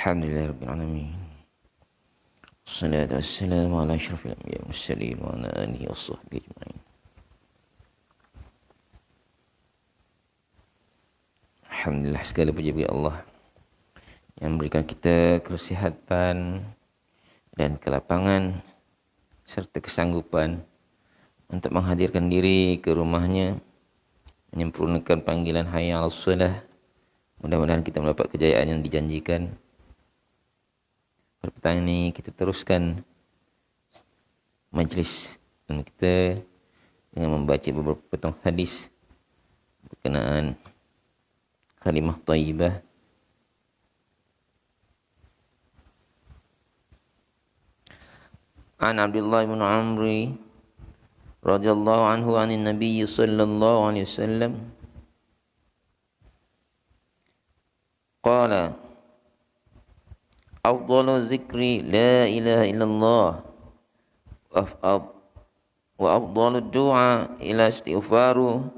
Alhamdulillahirabbil alamin. Wassalatu wassalamu ala asyrafil anbiya'i wal mursalin wa ala alihi washabbihi ajma'in. Alhamdulillah, segala puji bagi Allah yang memberikan kita kesihatan dan kelapangan serta kesanggupan untuk menghadirkan diri ke rumahnya, menyempurnakan panggilan hayya 'alas shalah. Mudah-mudahan kita mendapat kejayaan yang dijanjikan. Pada petang ini kita teruskan majlis kita dengan membaca beberapa potong hadis berkenaan kalimah thayyibah. An Abdullah bin Amr radhiyallahu anhu anin Nabi sallallahu alaihi wasallam qala afdalu zikri la ilaha illallah wa afdalu du'a ila istighfaru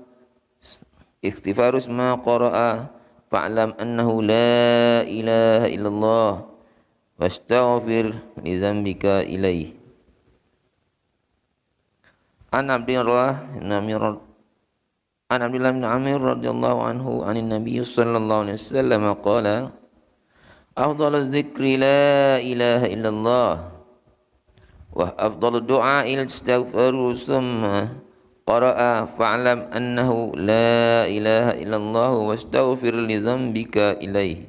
ma qara'a fa'lam annahu la ilaha illallah wastaghfir li dhanbika ilaih. An Abdullah bin Amr radhiyallahu anhu anin Nabi sallallahu alaihi wasallam qala afdalu dzikri la ilaha illallah wa afdalu du'a istighfaru summa qara'a fa'lam annahu la ilaha illallah wastaghfir li dhanbika ilaih.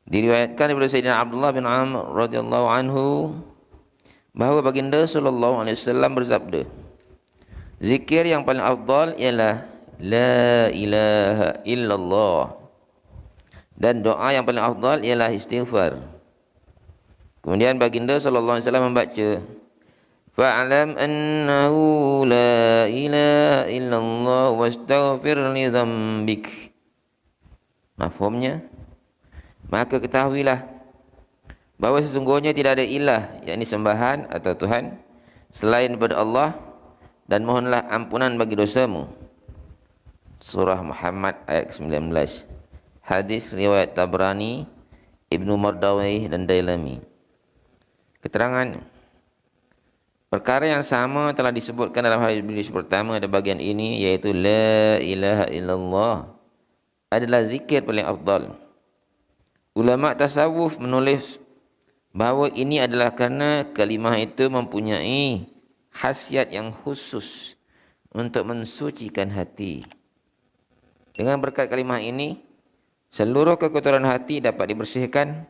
Diriwayatkan daripada Sayyidina Abdullah bin Amr radhiyallahu anhu bahawa baginda sallallahu alaihi wasallam bersabda, zikir yang paling afdal ialah la ilaha illallah, dan doa yang paling afdal ialah istighfar. Kemudian baginda sallallahu alaihi wasallam membaca, fa'lam annahu la ilaha illallah wastaghfir li dhanbik. Mafhumnya, maka ketahuilah bahawa sesungguhnya tidak ada ilah, yakni sembahan atau Tuhan selain daripada Allah, dan mohonlah ampunan bagi dosamu. Surah Muhammad ayat 19. Hadis riwayat Tabrani, Ibnu Mardawayh dan Dailami. Keterangan perkara yang sama telah disebutkan dalam hadis pertama pada bagian ini, iaitu la ilaha illallah adalah zikir paling afdal. Ulama tasawuf menulis bahawa ini adalah kerana kalimah itu mempunyai khasiat yang khusus untuk mensucikan hati. Dengan berkat kalimah ini, seluruh kekotoran hati dapat dibersihkan.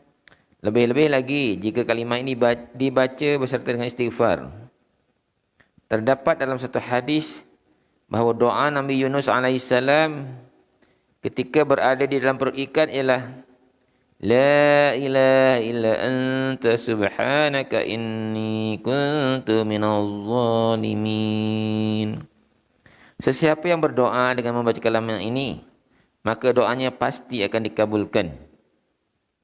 Lebih-lebih lagi jika kalimah ini dibaca beserta dengan istighfar. Terdapat dalam satu hadis bahawa doa Nabi Yunus AS ketika berada di dalam perut ikan ialah la ilaha illa anta subhanaka inni kuntu minaz zalimin. Sesiapa yang berdoa dengan membaca kalimah ini, maka doanya pasti akan dikabulkan.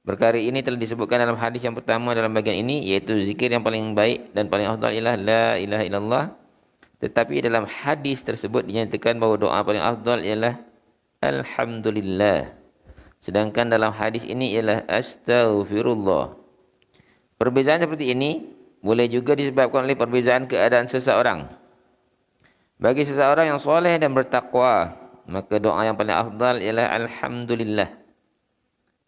Perkara ini telah disebutkan dalam hadis yang pertama dalam bagian ini, iaitu zikir yang paling baik dan paling afdal ialah la ilaha illallah. Tetapi dalam hadis tersebut dinyatakan bahawa doa paling afdal ialah alhamdulillah. Sedangkan dalam hadis ini ialah astaghfirullah. Perbezaan seperti ini boleh juga disebabkan oleh perbezaan keadaan seseorang. Bagi seseorang yang soleh dan bertakwa, maka doa yang paling afdal ialah alhamdulillah.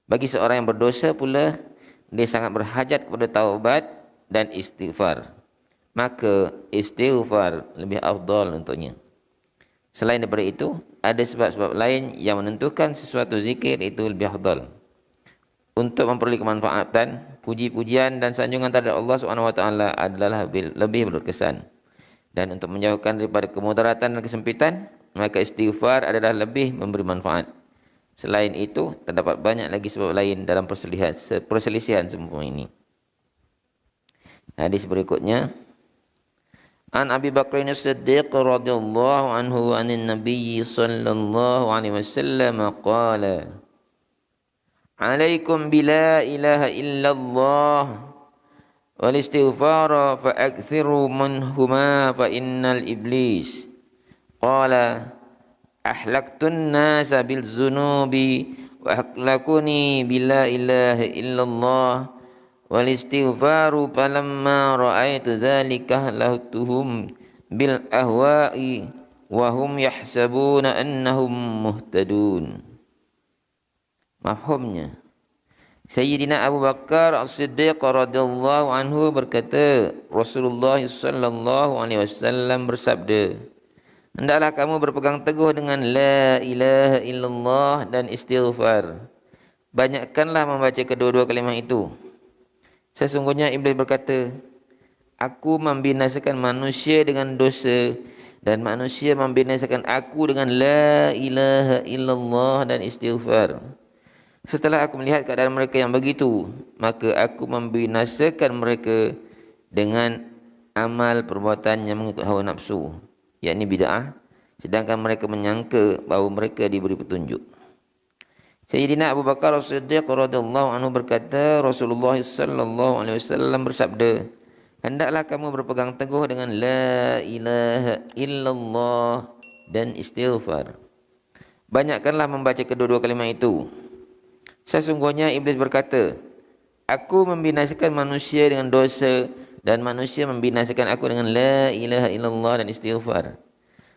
Bagi seorang yang berdosa pula, dia sangat berhajat kepada taubat dan istighfar, maka istighfar lebih afdal untuknya. Selain daripada itu, ada sebab-sebab lain yang menentukan sesuatu zikir itu lebih afdal. Untuk memperoleh kemanfaatan, puji-pujian dan sanjungan terhadap Allah SWT adalah lebih berkesan. Dan untuk menjauhkan daripada kemudaratan dan kesempitan, maka istighfar adalah lebih memberi manfaat. Selain itu, terdapat banyak lagi sebab lain dalam perselisihan semua ini. Hadis berikutnya, An Abi Bakr as-Siddiq radhiyallahu anhu anin Nabi sallallahu alaihi wasallam qala alaikum bila ilaha illallah wal istighfara fa akthiru minhuma fa innal iblis qala ahlaktun nasa bil zunubi wa ahlakuni bila ilaha illallah wal istighfaru falamma ra'aitu dzalika lahtuhum bil ahwa'i wa hum yahsabuna annahum muhtadun. Mafhumnya, Sayyidina Abu Bakar As-Siddiq radhiyallahu anhu berkata, Rasulullah sallallahu alaihi wasallam bersabda, hendaklah kamu berpegang teguh dengan la ilaha illallah dan istighfar. Banyakkanlah membaca kedua-dua kalimah itu. Sesungguhnya iblis berkata, aku membinasakan manusia dengan dosa dan manusia membinasakan aku dengan la ilaha illallah dan istighfar. Setelah aku melihat keadaan mereka yang begitu, maka aku membinasakan mereka dengan amal perbuatan yang mengikut hawa nafsu, yakni bid'ah, sedangkan mereka menyangka bahawa mereka diberi petunjuk. Sayyidina Abu Bakar As-Siddiq radhiyallahu anhu berkata, Rasulullah sallallahu alaihi wasallam bersabda, hendaklah kamu berpegang teguh dengan la ilaha illallah dan istighfar. Banyakkanlah membaca kedua-dua kalimah itu. Sesungguhnya iblis berkata, aku membinasakan manusia dengan dosa dan manusia membinasakan aku dengan la ilaha illallah dan istighfar.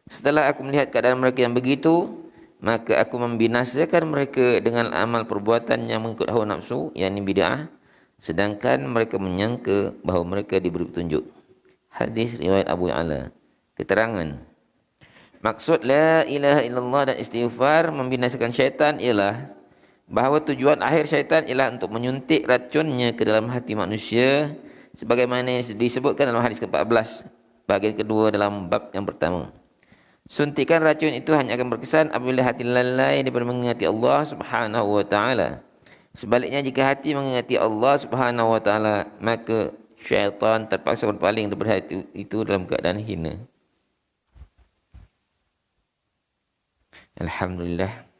Setelah aku melihat keadaan mereka yang begitu, maka aku membinasakan mereka dengan amal perbuatan yang mengikut hawa nafsu, yakni bid'ah, sedangkan mereka menyangka bahawa mereka diberi petunjuk. Hadis riwayat Abu Ya'la. Keterangan, maksud la ilaha illallah dan istighfar membinasakan syaitan ialah bahawa tujuan akhir syaitan ialah untuk menyuntik racunnya ke dalam hati manusia, sebagaimana yang disebutkan dalam hadis ke-14 bahagian kedua dalam bab yang pertama. Suntikan racun itu hanya akan berkesan apabila hati lalai daripada mengingati Allah Subhanahu wa taala. Sebaliknya, jika hati mengingati Allah Subhanahu wa taala, maka syaitan terpaksa berpaling daripada hati itu dalam keadaan hina. Alhamdulillah.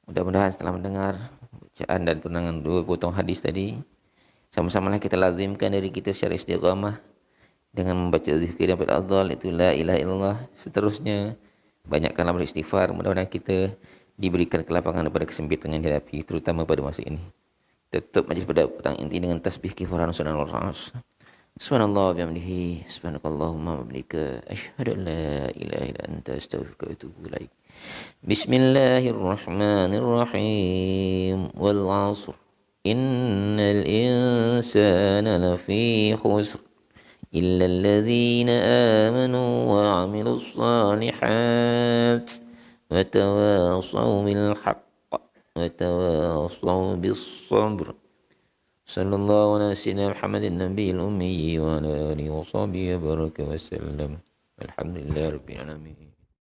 Mudah-mudahan setelah mendengar bacaan dan penangan dua potong hadis tadi, sama-samalah kita lazimkan diri kita secara istiqamah dengan membaca zikir yang berafdal, itu la ilaha illallah. Seterusnya, banyakkanlah beristighfar. Mudah-mudahan kita diberikan kelapangan daripada kesempitan yang dihadapi, terutama pada masa ini. Tutup majlis pada petang inti dengan tasbih kifaran sunnah al-ras. Subhanallah bihamdihi, subhanakallahumma wa bihamdika, asyhadu an la ilaha illa anta, astaghfiruka wa atubu ilaik. Bismillahirrahmanirrahim. Wal 'ashr. Innal insana lafi khusr illa alladhina amanu wa 'amilus salihat wa tawassaw bil haqq wa tawassaw bis sabr. Sallallahu ala sayyidina Muhammadin nabiyil ummi wa ala alihi wa sahbihi wa baraka wa sallam. Alhamdulillah rabbil alamin.